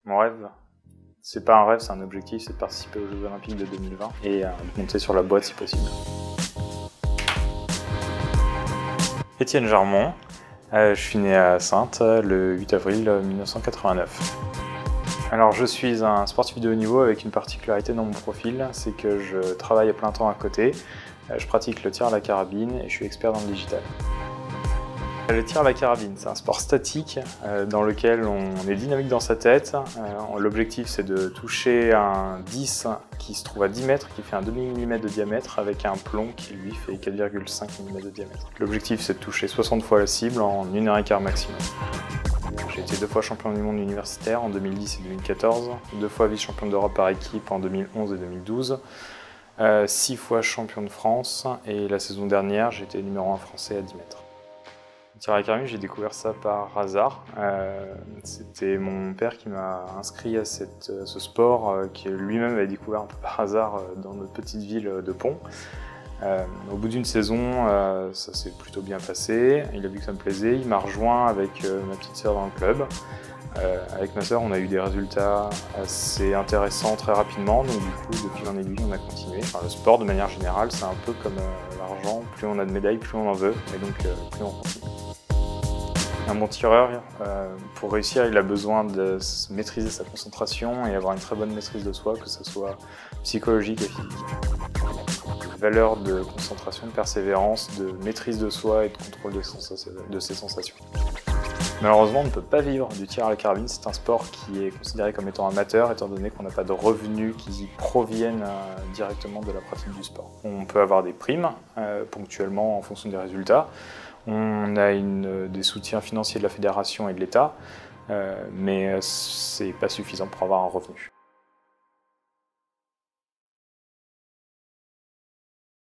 Mon rêve, c'est pas un rêve, c'est un objectif, c'est de participer aux Jeux Olympiques de 2020 et de monter sur la boîte si possible. Étienne Jarmon, je suis né à Saintes le 8 avril 1989. Alors je suis un sportif de haut niveau avec une particularité dans mon profil, c'est que je travaille à plein temps à côté, je pratique le tir à la carabine et je suis expert dans le digital. Le tir à la carabine, c'est un sport statique dans lequel on est dynamique dans sa tête. L'objectif c'est de toucher un 10 qui se trouve à 10 mètres, qui fait un demi-millimètre de diamètre avec un plomb qui lui fait 4,5 mm de diamètre. L'objectif c'est de toucher 60 fois la cible en 1h15 maximum. J'ai été 2 fois champion du monde universitaire en 2010 et 2014, 2 fois vice-champion d'Europe par équipe en 2011 et 2012, 6 fois champion de France et la saison dernière j'ai été numéro 1 français à 10 mètres. Le tir à la carabine, j'ai découvert ça par hasard. C'était mon père qui m'a inscrit à ce sport qui lui-même avait découvert un peu par hasard dans notre petite ville de Pont. Au bout d'une saison, ça s'est plutôt bien passé. Il a vu que ça me plaisait. Il m'a rejoint avec ma petite sœur dans le club. Avec ma sœur, on a eu des résultats assez intéressants très rapidement. Donc du coup, de fil en aiguille, on a continué. Enfin, le sport, de manière générale, c'est un peu comme l'argent. Plus on a de médailles, plus on en veut. Et donc, plus on continue. Un bon tireur, pour réussir, il a besoin de maîtriser sa concentration et avoir une très bonne maîtrise de soi, que ce soit psychologique et physique. Valeurs de concentration, de persévérance, de maîtrise de soi et de contrôle de ses sensations. Malheureusement, on ne peut pas vivre du tir à la carabine. C'est un sport qui est considéré comme étant amateur, étant donné qu'on n'a pas de revenus qui proviennent directement de la pratique du sport. On peut avoir des primes, ponctuellement en fonction des résultats. On a des soutiens financiers de la fédération et de l'État, mais c'est pas suffisant pour avoir un revenu.